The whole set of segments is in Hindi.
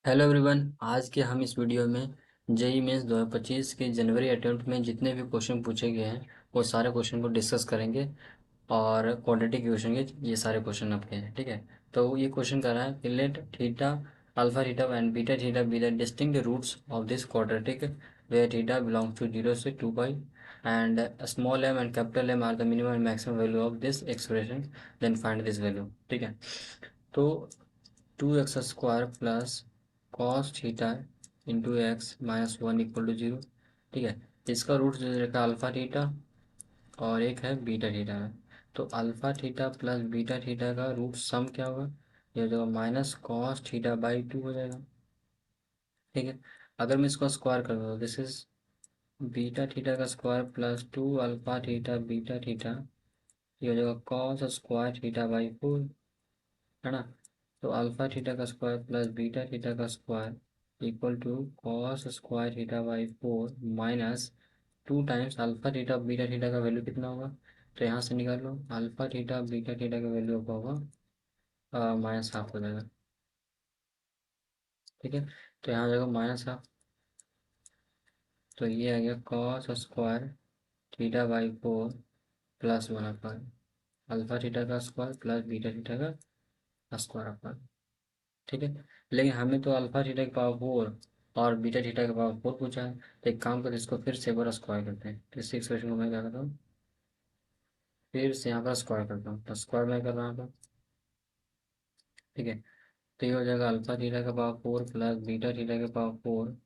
Hello everyone. आज के हम इस वीडियो में जेई मेंस 2025 के जनवरी अटेम्प्ट में जितने भी क्वेश्चन पूछे गए हैं वो सारे क्वेश्चन को डिस्कस करेंगे। और क्वाड्रेटिक इक्वेशन के ये सारे क्वेश्चन आपके हैं, ठीक है। तो ये क्वेश्चन कर रहा है कि let theta alpha theta and beta theta be the distinct roots of this quadratic where theta belongs to 0 से 2 pi and small M and capital M are the minimum and maximum value of this expression, then find this value, ठीक है। तो 2x² plus cos theta into x minus 1 equal to 0, ठीक है। इसका रूट जो रखा अल्फा थीटा और एक है बीटा थीटा है। तो alpha theta plus beta theta का रूट सम क्या होगा? ये हो जाएगा माइनस कॉस थीटा बाई 2 हो जाएगा, ठीक है। अगर मैं इसको स्क्वायर कर दूँ, दिस इज बीटा थीटा का square plus 2 alpha theta beta theta, ये हो जाएगा कॉस स्क्वायर थीटा बाई 4, है ना। तो अल्फा थीटा का स्क्वायर प्लस बीटा थीटा का square equal to cos square theta by 4 minus 2 times alpha theta beta theta का वैल्यू कितना होगा? तो यहाँ से निकाल लो, अल्फा थीटा बीटा थीटा का वैल्यू का होगा माइनस हाफ हो जाएगा, ठीक है। तो यहाँ हो जाएगा माइनस हाफ। तो ये आ गया cos square theta by 4 plus 1/4 alpha theta का स्क्वायर प्लस बीटा थीटा का स्क्वायर अपर, ठीक है। लेकिन हमें तो अल्फा थीटा की पावर 4 और बीटा थीटा की पावर 4 पूछा है। तो एक काम करते हैं, इसको फिर से एक बार स्क्वायर करते हैं। तो इस एक्सप्रेशन को मैं क्या करता हूँ, फिर से यहाँ पर स्क्वायर करता हूँ। तो स्क्वायर मैं कर रहा हूँ, ठीक है। तो ये हो जाएगा अल्फा थीटा का पावर 4 प्लस बीटा थीटा का पावर 4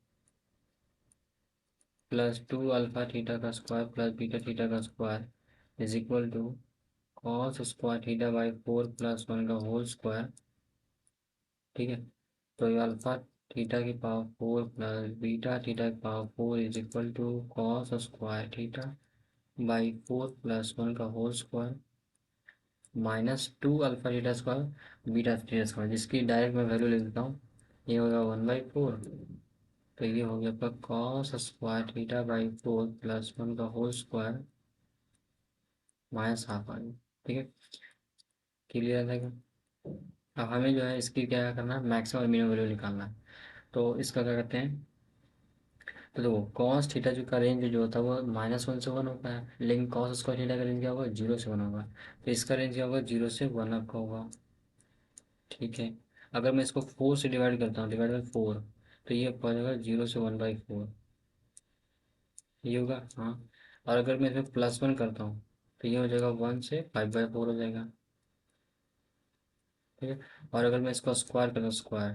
प्लस 2 अल्फा थीटा का स्क्वायर प्लस बीटा थीटा का square is equal to cos square theta by 4 plus 1 का होल स्क्वायर, ठीक है। तो ये अल्फा थीटा की पावर 4 प्लस बीटा थीटा की power 4 is equal to cos square theta by 4 plus 1 का whole square minus 2 alpha theta square beta theta square, जिसकी डायरेक्ट मैं वैल्यू लिख देता हूँ। ये होगा 1/4। तो ये हो गया आपका cos square theta by 4 plus 1 का होल स्क्वायर माइनस हाफ आ गया, ठीक है। क्लियर रहेगा। अब हमें जो है इसकी क्या करना है, मैक्सिमम और मिनिमम वैल्यू निकालना है। तो इसका क्या करते हैं, तो देखो कॉस थीटा जो का रेंज जो होता है वो -1 से 1 होता है, लेकिन कॉस स्क्वायर थीटा का रेंज क्या होगा, 0 से 1 होगा। तो इसका रेंज क्या होगा, 0 से 1 आपका होगा, ठीक है। अगर मैं इसको 4 से डिवाइड करता हूँ, डिवाइड बाई 4, तो ये पड़ जाएगा 0 से 1/4, ये होगा, हाँ। और अगर मैं इसमें +1 करता हूँ तो ये हो जाएगा 1 से 5/4 हो जाएगा, ठीक है। और अगर मैं इसको स्क्वायर करता हूँ स्क्वायर,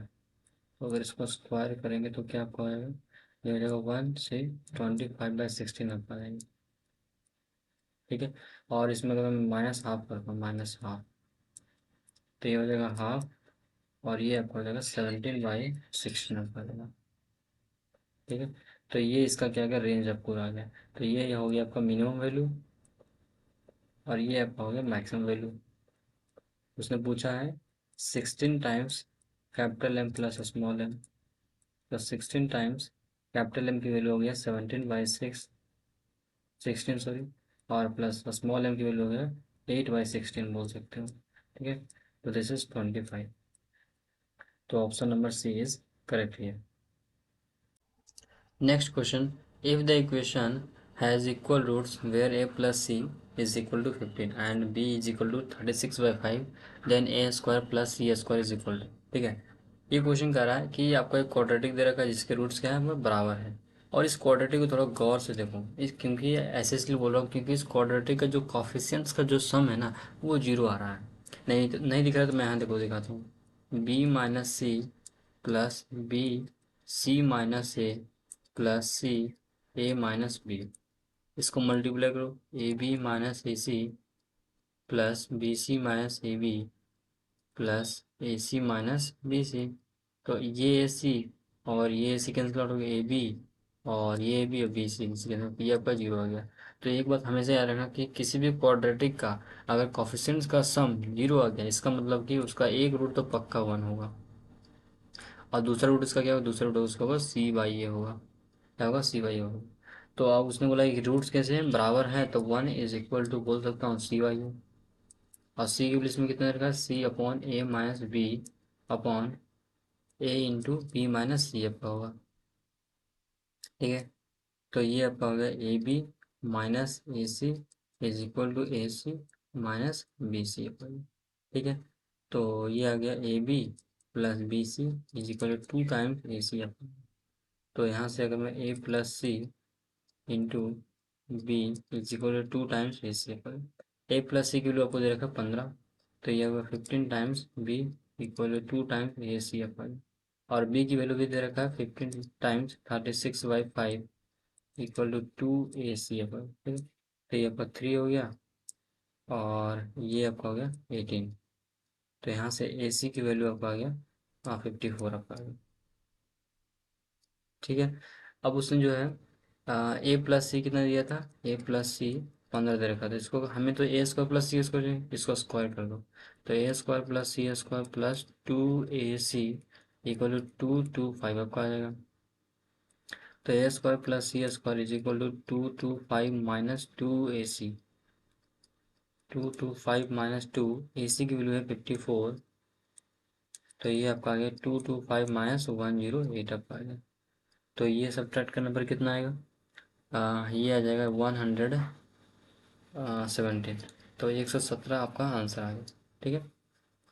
तो अगर इसको स्क्वायर करेंगे तो क्या आपका हो जाएगा, ये हो जाएगा 1 से 25/16 आपका आ जाएगा, ठीक है। और इसमें अगर मैं माइनस हाफ करता हूँ, माइनस हाफ, तो ये हो जाएगा हाफ, और ये आपका हो जाएगा 17/16 आपका आ जाएगा, ठीक है। तो ये इसका क्या क्या रेंज आपको आ गया। तो ये हो गया आपका मिनिमम वैल्यू, और ये आपका हो गया मैक्सिमम वैल्यू। उसने पूछा है 16 times capital M plus small M, तो 16 टाइम्स कैपिटल एम की वैल्यू हो गया 16 सॉरी, और प्लस स्मॉल एम की वैल्यू हो गया 8/16 बोल सकते हो, ठीक है। तो दिस इज 25। तो option number C is correct here. Next question, if the equation has equal roots where a plus c is equal to 15 and b is equal to 36/5, then a square plus c square is equal to, ठीक है। ये क्वेश्चन कह रहा है कि आपको एक क्वाड्रेटिक दे रखा है जिसके रूट्स क्या है, वो बराबर है। और इस क्वाड्रेटिक को थोड़ा गौर से देखो, इस क्योंकि ऐसे इसलिए बोल रहा हूँ क्योंकि इस क्वाड्रेटिक का जो कॉफिशियंट्स का जो सम है ना, वो जीरो आ रहा है। नहीं दिख रहा तो मैं यहाँ देखो दिखाता हूँ, B minus C plus B C minus A plus C A minus B, इसको मल्टीप्लाई करो, A B minus A C plus B C minus A B plus A C minus B C. तो ये ए सी और ये ए सी कैंसिल आउट हो गया, ए बी और ये ए बी और बी सी कैंसिल, ये आपका जीरो हो गया। तो एक बात हमेशा याद रखना कि किसी भी क्वाड्रेटिक का अगर कॉफिशिएंट्स का सम जीरो आ गया, इसका मतलब कि उसका एक रूट तो पक्का 1 होगा, और दूसरा रूट इसका क्या होगा, दूसरा रूट उसका होगा C/A होगा, क्या होगा, C/A होगा। तो अब उसने बोला कि रूट्स कैसे हैं, बराबर हैं, तो 1 इज इक्वल टू बोल सकता हूँ C/A, और सी की प्लेस में कितना रखा है, C/A - B upon A into B minus C आपका होगा। ठीक है, तो ये आपका हो गया A B minus A C is equal to A C minus B C आपका। ठीक है, तो ये आ गया A B plus B C is equal to 2 times A C आपका। तो यहाँ से अगर मैं A plus C into B is equal to 2 times A C upon. A plus सी की वैल्यू आपको दे रखा 15, तो ये होगा 15 times B equal to 2 times A C अपन। और बी की वैल्यू भी दे रखा है 15 टाइम्स 36/5 इक्वल टू 2 AC अपन। ठीक है, तो ये आपका 3 हो गया और ये आपका हो गया 18। तो यहाँ से ए सी की वैल्यू आपका आ गया 54 आपका आ गया। ठीक है, अब उसने जो है ए प्लस सी कितना दिया था, ए प्लस सी 15 दे रखा था। इसको हमें तो A square plus C square चाहिए, इसको स्क्वायर कर दो। तो A square plus C square plus 2AC equal to 225 आपका आ जाएगा। तो A square plus C square is equal to 225 minus 2AC। 225 minus 2AC की वैल्यू है 54। तो ये आपका आ गया 225 माइनस 108 आपका आ गया। तो ये सब्ट्रैक्ट करने पर कितना आएगा, ये आ जाएगा 117। तो 117 आपका आंसर आ गया। ठीक है,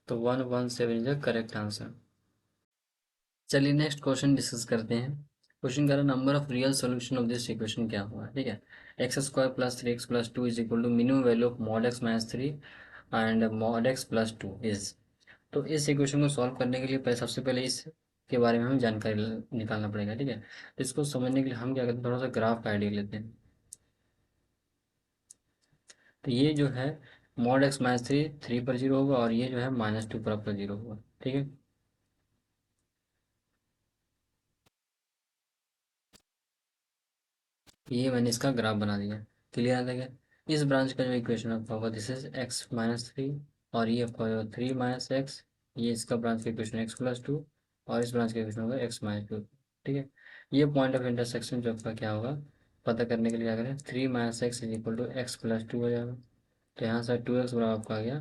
तो 117 इज द करेक्ट आंसर। चलिए नेक्स्ट क्वेश्चन डिस्कस करते हैं। क्वेश्चन का number of real solution of this equation क्या हुआ। ठीक है, x square plus 3x plus 2 is equal to minimum value of mod x minus 3 and mod x plus 2 is. तो इस इक्वेशन को सॉल्व करने के लिए सबसे पहले इस के बारे में हमें जानकारी निकालना पड़ेगा। ठीक है, तो इसको समझने के लिए हम क्या करते हैं, थोड़ा सा ग्राफ का आइडिया लेते हैं। तो ये जो है मॉड एक्स माइनस 3 पर 0 होगा और ये जो है -2 पर आपका 0 होगा। ठीक है, ये मैंने इसका ग्राफ बना दिया। क्लियर आ गया। इस ब्रांच का जो इक्वेशन आपका होगा दिस इज एक्स माइनस 3 और ये आपका होगा 3 माइनस एक्स। ये इसका ब्रांच का इक्वेशन एक्स प्लस 2 और इस ब्रांच का इक्वेशन होगा एक्स माइनस 2। ठीक है, ये पॉइंट ऑफ इंटरसेक्शन जो आपका क्या होगा पता करने के लिए क्या करें, 3 minus x is equal to x plus 2 हो जाएगा। तो यहाँ से 2x बराबर आपका आ गया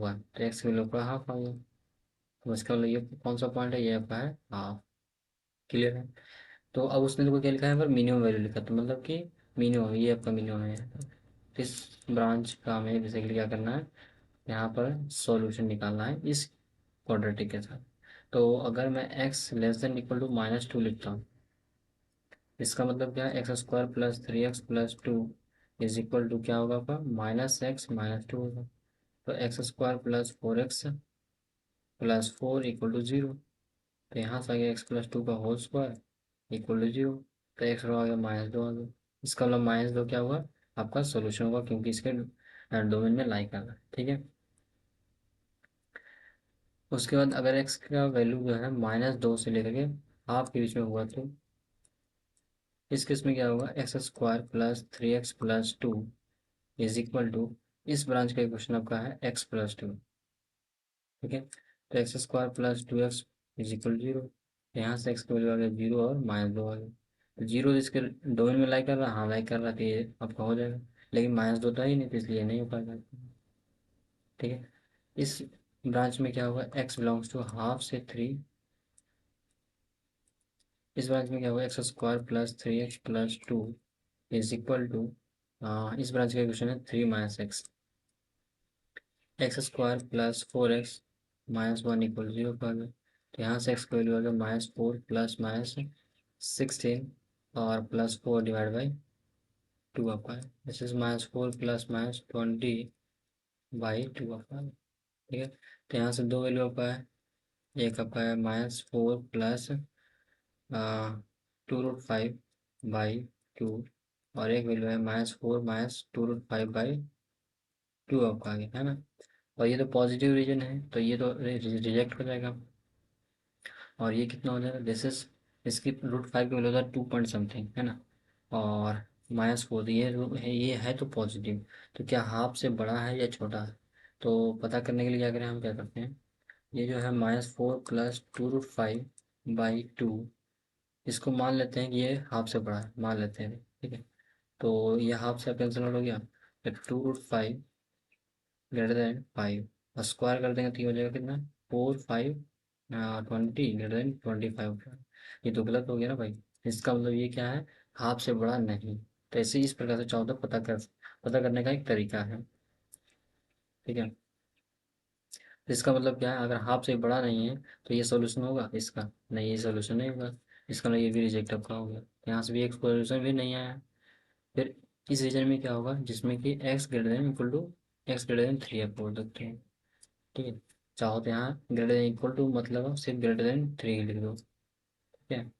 1, तो एक्स की वैल्यू आपका हाफ आ गया। तो इसका मतलब ये कौन सा पॉइंट है, ये आपका है हाफ। क्लियर है। तो अब उसने तो क्या लिखा है पर मिनिमम वैल्यू लिखा, तो मतलब कि मिनिमम ये आपका मिनिमम है। इस ब्रांच का हमें बेसिकली क्या करना है, यहाँ पर सॉल्यूशन निकालना है इस क्वाड्रेटिक के साथ। तो अगर मैं x less than equal to -2 लिखता हूँ, इसका मतलब क्या है, x square plus 3x plus 2 is equal to क्या होगा आपका -x -2 होगा। तो x square plus 4x plus 4 equal to 0। तो यहाँ से आ गया एक्स प्लस 2 का होल स्क्वायर इक्वल टू 0। तो एक्स आ गया -2 आ गया। इसका मतलब -2 क्या होगा आपका सोल्यूशन होगा, क्योंकि इसके डोमेन में लाई कर रहा है। ठीक है, उसके बाद अगर एक्स का वैल्यू जो है -2 से लेकर के हाफ के बीच में हुआ, तो इस केस में क्या होगा, x square plus 3x plus 2 is equal to इस ब्रांच का इक्वेशन आपका है एक्स प्लस 2। ठीक है, तो x square plus 2x is equal 0। यहाँ से एक्स की वैल्यू आ गया 0 और -2 आ गया। तो 0 इसके डोमेन में लाई कर रहा, हाँ लाई कर रहा, तो ये आपका हो जाएगा। लेकिन -2 था ही नहीं, तो इसलिए नहीं हो पाएगा। ठीक है, इस ब्रांच में क्या होगा, एक्स बिलोंग्स टू हाफ से 3। इस ब्रांच में क्या होगा, x square plus 3x plus 2 is equal to इस ब्रांच का इक्वेशन है 3 minus x. X square plus 4x -1 equal 0 पर गया। तो यहाँ से एक्स का वैल्यू आ गया -4 प्लस -16 और +4/2 आपका है। दिस इज -4 प्लस -20/2 आपका है। ठीक है, तो यहाँ से दो वैल्यू आपका है, एक आपका है -4 प्लस 2√5/2 और एक वैल्यू है -4 -2√5/2 आपका आ गया है ना। और ये तो पॉजिटिव रीजन है, तो ये तो रिजेक्ट हो जाएगा। और ये कितना हो जाएगा, दिस इज इसकी √5 की वैल्यू होता है 2 पॉइंट समथिंग है ना। और -4 ये है तो पॉजिटिव। तो क्या हाफ से बड़ा है या छोटा है, तो पता करने के लिए क्या करें, हम क्या करते हैं, ये जो है -4 प्लस 2√5/2 इसको मान लेते हैं कि ये हाफ से बड़ा है, मान लेते हैं। ठीक है, तो ये हाफ से कैंसिल आउट हो गया, तो 2√5 > 5 और स्क्वायर कर देंगे तो ये हो जाएगा कितना 4 5 20 ग्रेटर देन 25। ये तो गलत हो गया ना भाई। इसका मतलब ये क्या है, हाफ से बड़ा नहीं। तो ऐसे इस प्रकार से 14 पता करने का एक तरीका है। ठीक है, तो इसका मतलब क्या है, अगर हाफ से बड़ा नहीं है तो ये सोल्यूशन होगा इसका, नहीं ये सोल्यूशन नहीं होगा। इसका मतलब ये भी रिजेक्ट आपका हो गया, यहाँ से भी एक सोल्यूशन भी नहीं आया। फिर इस रीजन में क्या होगा, जिसमें कि x greater than equal to x greater than 3 आप बोल सकते हैं। ठीक है, चाहो तो यहाँ ग्रेटर देन इक्वल टू मतलब सिर्फ ग्रेटर देन 3 लिख दो। ठीक है,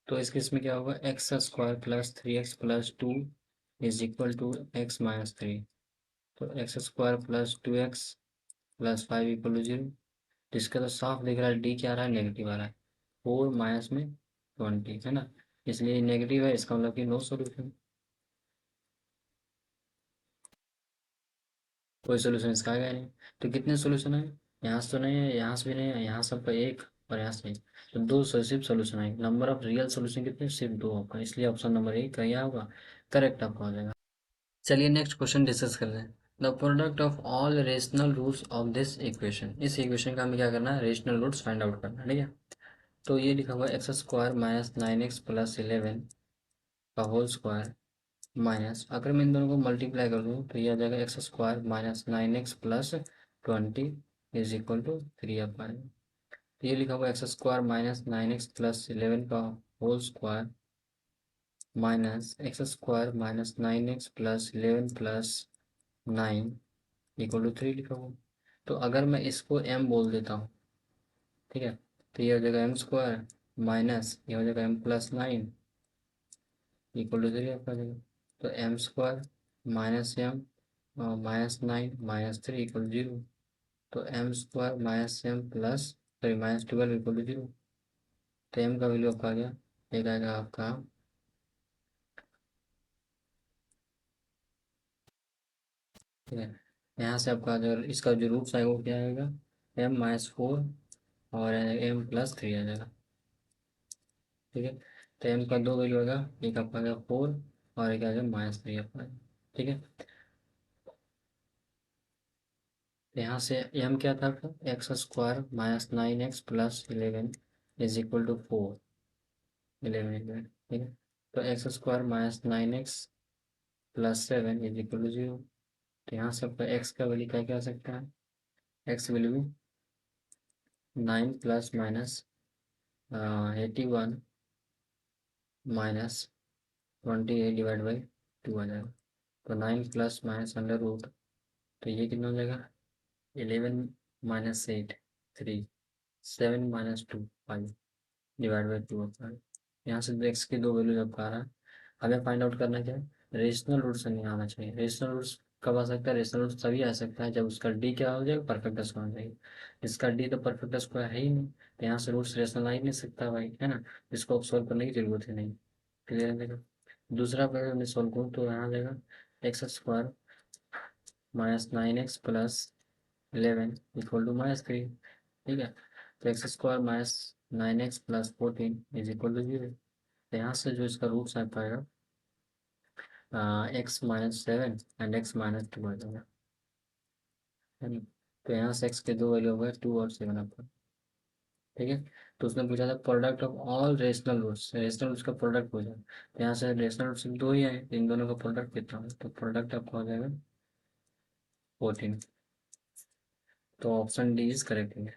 तो इस केस में क्या होगा, x square plus 3x+2 is equal to x-3। तो x square plus 2x+5 equal to 0। इसका तो साफ दिख रहा है डी क्या आ रहा है, नेगेटिव आ रहा है। 4 माइनस में 20 है ना, इसलिए नेगेटिव है, इसका मतलब कि नो सोल्यूशन। कोई सोल्यूशन इसका आएगा नहीं। तो कितने सोल्यूशन है, यहाँ से तो नहीं है, यहाँ से भी नहीं है, यहाँ सबका एक, और यहाँ से नहीं। तो दो सिर्फ सोल्यूशन आएंगे। नंबर ऑफ रियल सोल्यूशन कितने, सिर्फ दो आपका, इसलिए ऑप्शन नंबर एक क्या होगा, करेक्ट आपका हो जाएगा। चलिए नेक्स्ट क्वेश्चन डिस्कस करते हैं। The product of all rational roots of this equation. इस इक्वेशन का हमें क्या करना है, रेशनल रूट्स फाइंड आउट करना है। ठीक है, तो ये लिखा हुआ है एक्स स्क्वायर माइनस 9x+11 का होल स्क्वायर माइनस, अगर मैं इन दोनों को मल्टीप्लाई कर दूँ तो ये आ जाएगा x square minus 9x+20 is equal to 3 अब पाएंगे। तो ये लिखा हुआ एक्स स्क्वायर माइनस 9x+11 का whole square minus x square minus 9x+11+9 equal to 3 लिखा हुआ। तो अगर मैं इसको m बोल देता हूँ, ठीक है, तो ये हो जाएगा एम स्क्वायर माइनस ये हो जाएगा m+9 इक्वल टू 3 आपका जाएगा। तो M square minus M -9 -3 equal 0। तो M square minus M plus sorry -12 equal to 0। तो एम का वैल्यू आपका आ गया, एक आएगा आपका, ठीक है, यहाँ से आपका जो इसका जो रूट्स आएगा वो क्या आएगा, m-4 और m+3 आ जाएगा। ठीक है, तो m का दो वैल्यू आएगा, एक आपका आ गया 4 और एक आ गया -3 आपका। ठीक है, तो यहाँ से m क्या था आपका, x square minus 9x+11 is equal to 4, 11। ठीक है, तो x square minus 9x+7 is equal to 0। तो यहाँ से आपका x का वैल्यू क्या क्या आ सकता है, x value 9 plus minus 81 -28 divide by 2 आ जाएगा। तो 9 प्लस माइनस अंडर रूट, तो ये कितना हो जाएगा, 11 - 8 3 7 - 2 5 डिवाइड बाई 2 होता है। यहाँ से एक्स की दो वैल्यू जब आ रहा है, हमें फाइंड आउट करना क्या है, रेशनल रूट से नहीं आना चाहिए। रेशनल रूट्स कब आ सकता है, रेशनल रूट तभी आ सकता है जब उसका डी क्या हो जाएगा, परफेक्ट स्क्वायर हो जाएगी। इसका डी तो परफेक्ट स्क्वायर है ही नहीं, तो यहाँ से रूट्स रेशनल आ ही नहीं सकता भाई, है ना। इसको अब सॉल्व करने की जरूरत ही नहीं। क्लियर है, देखो दूसरा अगर मैं सॉल्व करूँ तो यहाँ आ जाएगा x square minus 9x+11 equal to -3। ठीक है, तो x square minus 9x+14 is equal to 0। तो यहाँ से जो इसका रूट्स आ पाएगा x-7 एंड x-2 आ जाएगा, है ना। तो यहाँ से x के दो वैल्यू हो गए 2 और 7 आपका। ठीक है, तो उसने पूछा था product of all rational roots, rational roots का प्रोडक्ट पूछा, तो यहाँ से रेशनल रूट्स दो ही है, इन दोनों का प्रोडक्ट कितना है, तो प्रोडक्ट आपका हो जाएगा 14। तो ऑप्शन डी इज करेक्ट है।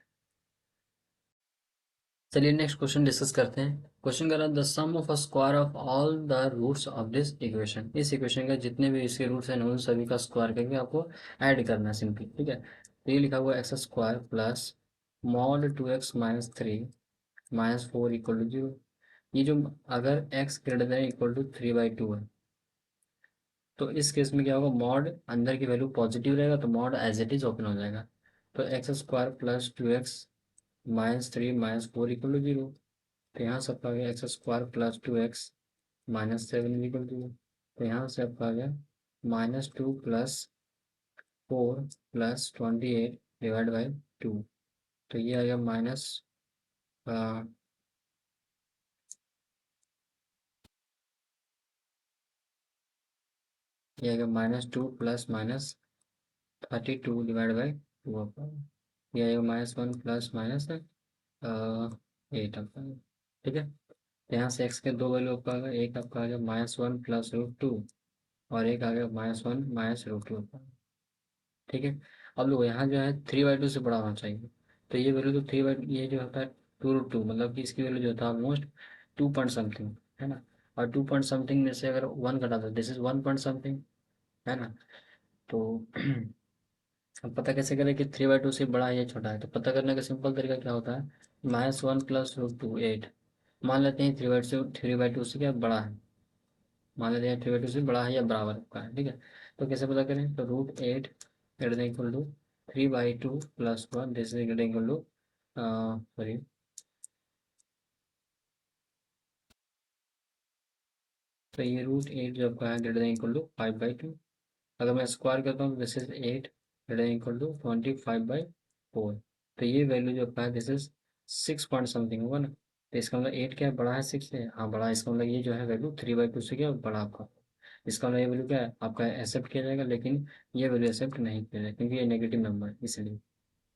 चलिए नेक्स्ट क्वेश्चन डिस्कस करते हैं। क्वेश्चन कर रहा है the sum of a square of all the roots of this equation. इस इक्वेशन का जितने भी इसके रूट्स हैं उन सभी का स्क्वायर करके आपको ऐड करना है सिंपली। ठीक है, तो ये लिखा हुआ है x square plus mod 2x-3 -4 equal to 0। ये जो अगर x greater than equal to 3/2 है, तो इस केस में क्या होगा, मॉड अंदर की वैल्यू पॉजिटिव रहेगा तो mod as it is open हो जाएगा। तो x square plus 2x-3 -4 equal to 0। तो यहाँ से आपका आ गया x square plus 2x -7 equal to. तो यहाँ से आपका आ गया -2 प्लस 4 प्लस 28 डिवाइड बाई 2। तो ये आ गया ये आ गया -2 प्लस -32 डिवाइड बाई 2 आपका। ये आएगा -1 प्लस माइनस 8 आपका। ठीक है, तो यहाँ से एक्स के दो वैल्यू आपका आ गया, एक आपका आ गया -1 प्लस √2 और एक आ गया -1 माइनस √2। ठीक है, अब लोग यहाँ जो है 3/2 से बड़ा होना चाहिए, तो ये वैल्यू तो 3/, ये जो होता है 2√2, मतलब कि इसकी वैल्यू जो होता है ऑलमोस्ट 2 पॉइंट समथिंग, है ना। और 2 पॉइंट समथिंग में से अगर 1 घटा दो, दिस इज 1 पॉइंट समथिंग, है ना। तो अब पता कैसे करें कि 3/2 से बड़ा है या छोटा है, तो पता करने का सिंपल तरीका क्या होता है, -1 प्लस √2 8। मान लेते हैं 3/2 से क्या बड़ा है, मान लेते हैं 3/2 से बड़ा है या बराबर का है। ठीक है, तो कैसे पता करें, तो √8 greater than equal to 3/2 plus 1, this is greater equal to, sorry, तो ये √8 जो आपका है ग्रेटर देन इक्वल टू 5/2। अगर मैं स्क्वायर करता हूँ तो this is 8 greater than equal to 25/4। तो ये वैल्यू जो आपका है दिस इज 6 पॉइंट समथिंग होगा ना। तो इसका मतलब 8 क्या है, बड़ा है 6 से, हाँ बड़ा है, इसका मतलब ये जो है वैल्यू 3/2 से क्या बड़ा आपका। इसका मतलब ये वैल्यू क्या है आपका, एक्सेप्ट किया जाएगा, लेकिन ये वैल्यू एक्सेप्ट नहीं किया जाएगा क्योंकि ये नेगेटिव नंबर है इसलिए।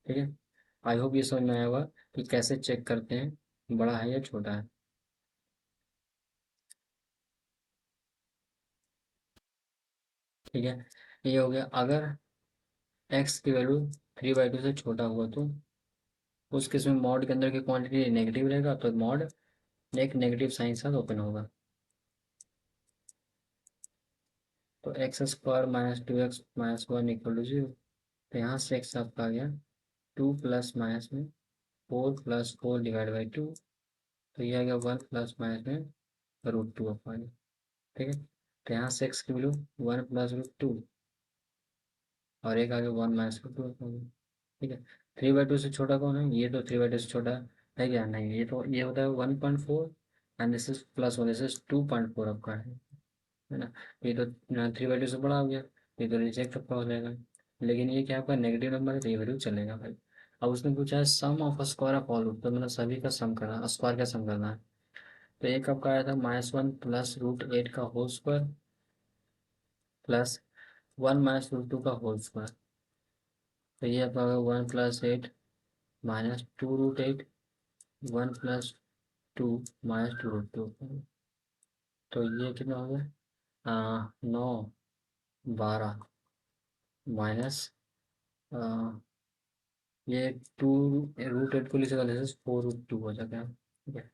ठीक है, आई होप ये समझ में आया होगा कि कैसे चेक करते हैं बड़ा है या छोटा है। ठीक है, ये हो गया। अगर एक्स की वैल्यू 3/2 से छोटा हुआ तो उस केस में मॉड के अंदर की क्वांटिटी नेगेटिव रहेगा, तो मॉड एक नेगेटिव साइन साथ ओपन होगा। तो x² -2x -1 इक्वल टू 0। तो यहाँ से x आपका आ गया 2 प्लस माइनस में 4 प्लस 4 डिवाइड बाई 2। तो ये आ गया 1 प्लस माइनस में √2 आपका आ गया। ठीक है, तो यहाँ से x की वैल्यू 1 प्लस √2 और एक आ गया 1 माइनस √2 आपका आ गया। ठीक है, 3/2 से छोटा कौन है, ये तो 3/2 से छोटा है क्या, नहीं, ये तो ये होता है 1.4 and this is +1, this is 2.4 आपका है ना। ये तो 3/2 से बड़ा हो गया, ये तो रिजेक्ट आपका हो जाएगा। लेकिन ये क्या आपका नेगेटिव नंबर है, तो ये वैल्यू चलेगा भाई। अब उसने पूछा है sum of square of all root, तो मतलब सभी का सम करना, स्क्वायर का सम करना है। तो एक आपका आया था -1 प्लस √8 का होल स्क्वायर प्लस 1 माइनस √2 का होल स्क्वायर। तो ये आपका 1 प्लस 8 माइनस 2√8, 1 प्लस 2 माइनस 2√2। तो ये कितना हो गया, 9 12 माइनस, ये 2√8 को लिख सकते 4√2 हो जाएगा। ठीक है,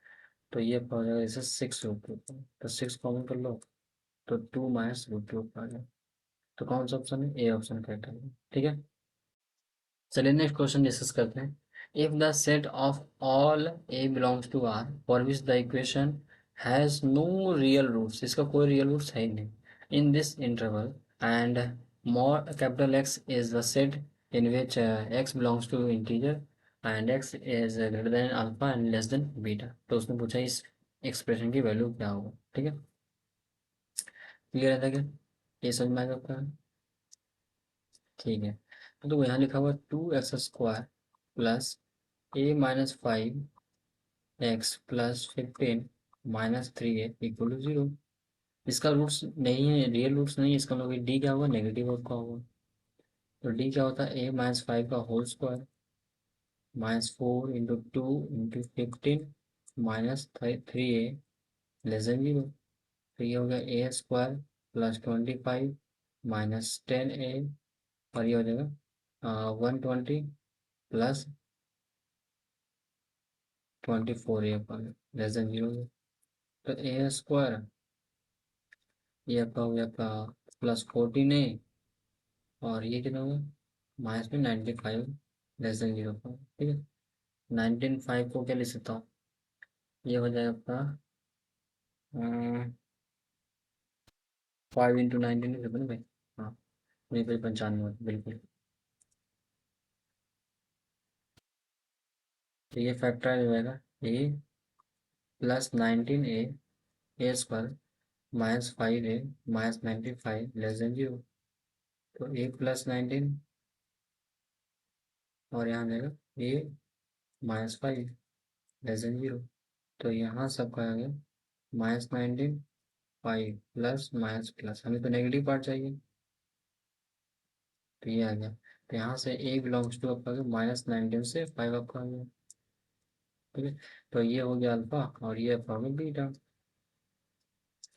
तो ये आपका हो जाएगा जैसे 6√2, तो 6 कॉमन कर लो, तो 2 माइनस √2 आ जाएगा। तो कौन सा ऑप्शन है, ए ऑप्शन करेक्ट है। ठीक है, चलिए नेक्स्ट क्वेश्चन डिस्कस करते हैं। If the set of all a belongs to R for which the equation has no real roots, इसका कोई रियल रूट्स है ही नहीं, in this interval and more capital x is the set in which x belongs to integer and x is greater than alpha and less than beta. तो उसने पूछा इस एक्सप्रेशन की वैल्यू क्या होगा। ठीक है, क्लियर है था क्या, ये समझ में आएगा आपका। ठीक है, तो यहाँ लिखा हुआ 2x² plus a-5x plus 15 -3a equal to 0। इसका रूट्स नहीं है, रियल रूट्स नहीं है, इसका मतलब डी क्या होगा, नेगेटिव का होगा। तो डी क्या होता है, a-5 का whole square -4 into 2 into 15 -3a less than 0। तो ये हो गया a² प्लस 25 -10a, और ये हो जाएगा 120 प्लस 24a पर लेस देन 0। तो a², ये आपका हो गया आपका +14a, और ये कितना होगा माइनस में 95 लेस देन 0 पर। ठीक है, 195 को क्या लिख सकता हूँ, ये हो जाएगा आपका 5 × 19 लिख सकते ना भाई। हाँ, नहीं भाई 95 बिल्कुल। तो ये फैक्टराइज हो जाएगा ए +19a² -5a -95 लेस देन 0। तो a+19 और यहाँ जाएगा a-5 लेस देन 0। तो यहाँ सबका आ गया -19 5 प्लस माइनस प्लस, हमें तो नेगेटिव पार्ट चाहिए, तो ये आ गया। तो यहाँ से ए बिलोंग्स टू आपका -19 से 5 आपका आ गया। ठीक है, तो ये हो गया अल्फा और ये आपका हो गया बीटा।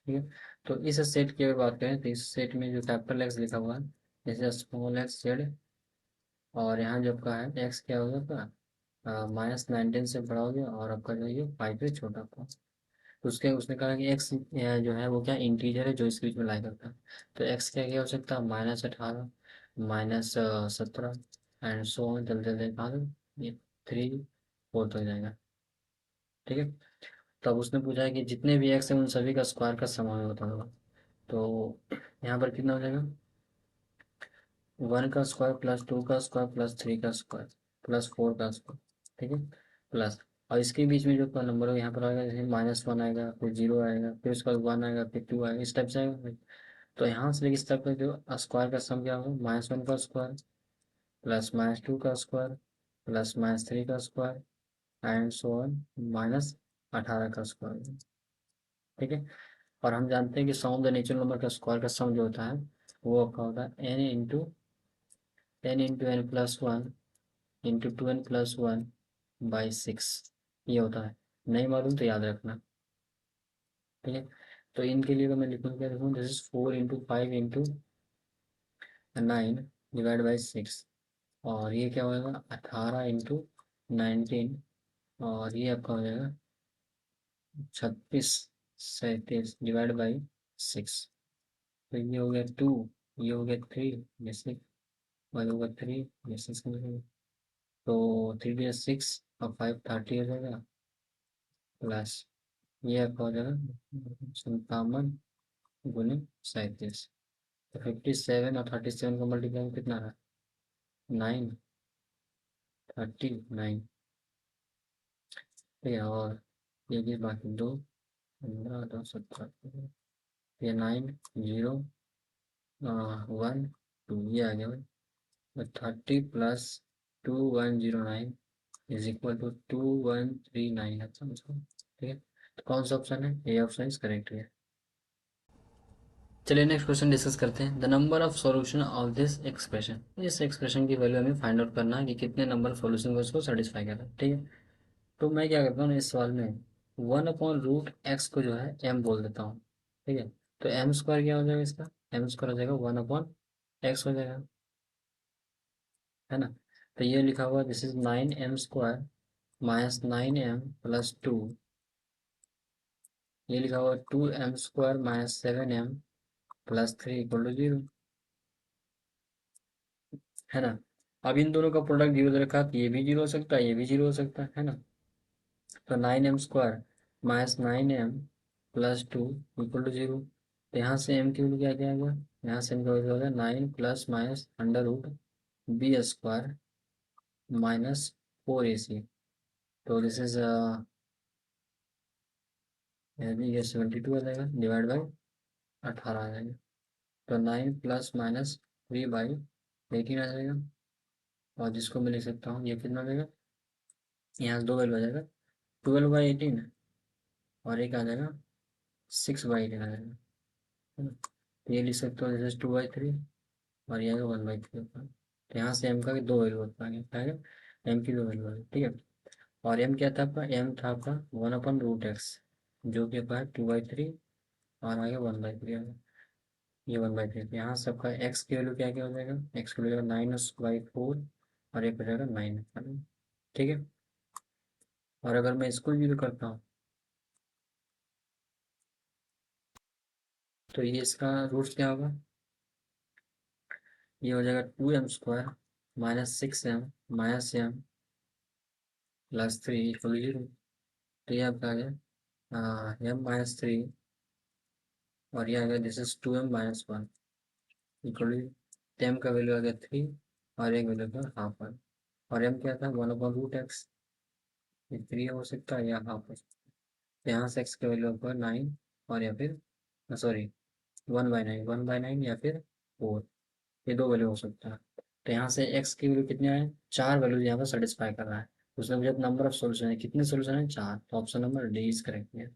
ठीक है, तो इस सेट की अगर बात करें तो इस सेट में जो कैपिटल एक्स लिखा हुआ है, जैसे स्मॉल एक्स जेड, और यहाँ जो आपका है एक्स क्या होगा आपका -19 से बड़ा हो गया, और आपका जो ये 5 से छोटा था। तो उसके उसने कहा कि एक्स जो है वो क्या इंटीजर है जो इसके बीच में लाई करता है। तो एक्स क्या क्या हो सकता है, -18, -17 एंड सो ऑन, चलते चलते कहाँ तक ये 3 4 हो जाएगा। ठीक है, तब उसने पूछा है कि जितने भी एक्स हैं उन सभी का स्क्वायर का समान होता होगा। तो यहाँ पर कितना हो जाएगा, 1 का स्क्वायर प्लस 2 का स्क्वायर प्लस 3 का स्क्वायर प्लस 4 का स्क्वायर। ठीक है, प्लस, और इसके बीच में जो नंबर हो यहाँ पर आएगा, जैसे -1 आएगा, फिर 0 आएगा, फिर उसके बाद 1 आएगा, फिर 2 आएगा, इस टाइप से आएगा। तो यहाँ से लेकर इस तक का जो स्क्वायर का सम क्या होगा, -1 का स्क्वायर प्लस -2 का स्क्वायर प्लस -3 का स्क्वायर एंड सो ऑन, -18 का स्क्वायर। ठीक है, और हम जानते हैं कि सम ऑफ द नेचुरल नंबर का स्क्वायर का सम जो होता है वो आपका होता है n into n plus 1 into 2n+1/6, ये होता है। नहीं मालूम तो याद रखना। ठीक है, तो इनके लिए तो मैं लिखूँ, क्या लिखूँ, this is 4 into 5 into 9 divide by 6, और ये क्या होगा 18 इंटू 19, और ये आपका हो जाएगा 36 37 डिवाइड बाई 6। तो ये हो गया 2, ये हो गया 3, ये 6, और ये होगा 3, ये 6 हो जाएगा। तो 3 × 6 और 5 30 हो जाएगा, प्लस ये आपका हो जाएगा 57 × 37। तो 57 और 37 का मल्टीप्लाई कितना है, 9 39। ठीक है, और ये भी बाकी 2 15 2 17, ये 9 0 1 2 ये आ गया भाई। 30 प्लस 2109 इज इक्वल टू 2139 है समझो। ठीक है, तो कौन सा ऑप्शन है, ए ऑप्शन इज करेक्ट है। चलिए नेक्स्ट क्वेश्चन डिस्कस करते हैं। The number of solution of this expression, इस एक्सप्रेशन की वैल्यू हमें फाइंड आउट करना है कि कितने नंबर सॉल्यूशन को इसको सेटिस्फाई कर रहा है। ठीक है, तो मैं क्या करता हूँ इस सवाल में 1/√x को जो है m बोल देता हूँ। ठीक है, तो एम स्क्वायर क्या हो जाएगा इसका, एम स्क्वायर हो जाएगा 1/x हो जाएगा, है ना। तो ये लिखा हुआ दिस इज 9m² -9m+2, ये लिखा हुआ 2m² -7m+3 = 0, है ना। अब इन दोनों का प्रोडक्ट 0 दे रखा है, तो ये भी 0 हो सकता है, ये भी 0 हो सकता है ना। तो 9m² -9m+2 = 0। तो यहाँ से m की वैल्यू क्या क्या आएगा, यहाँ से m का वैल्यू होगा 9 प्लस माइनस √b² -4ac। तो दिस इज ये 72 आ जाएगा, डिवाइड बाई 18 आ जाएगा। तो 9 प्लस माइनस 3/18 आ जाएगा, और जिसको मैं लिख सकता हूँ ये कितना आ जाएगा, यहाँ से 2 वैल्यू आ जाएगा, 12/18, और एक आ जाएगा 6/18 आ जाएगा, है ना। तो ये लिख सकते हो जैसे 2/3, और ये 1/3 होता है। तो यहाँ से m का 2 वैल्यू होता है, m की 2 वैल्यू है। ठीक है, और m क्या था आपका, m था आपका 1/√x, जो कि आपका 2/3, और आगे 1/3 आ गया, ये 1/3। यहाँ से आपका x की वैल्यू क्या क्या हो जाएगा, x की वैल्यू 9/4, और एक हो जाएगा 9, है ना। ठीक है, और अगर मैं इसको यूज करता हूँ तो ये इसका रूट्स क्या होगा, ये हो जाएगा 2m² -6m -m+3 = 0। तो ये आपका आ गया m-3, और ये आ गया this is 2m-1 equal to m का वैल्यू आ गया 3, और एक वैल्यू का हाफ है, और m क्या था 1/√x, ये 3 हो सकता है या हाफ हो सकता है। तो यहाँ से x का वैल्यू आपका 9, और या फिर सॉरी 1/9 या फिर 4, ये 2 वैल्यू हो सकता है। तो यहाँ से x की वैल्यू कितने आए, 4 वैल्यू यहाँ पर सेटिस्फाई कर रहा है। उसने मुझे नंबर ऑफ सोल्यूशन है, कितने सोल्यूशन है, 4, तो option number D is correct है।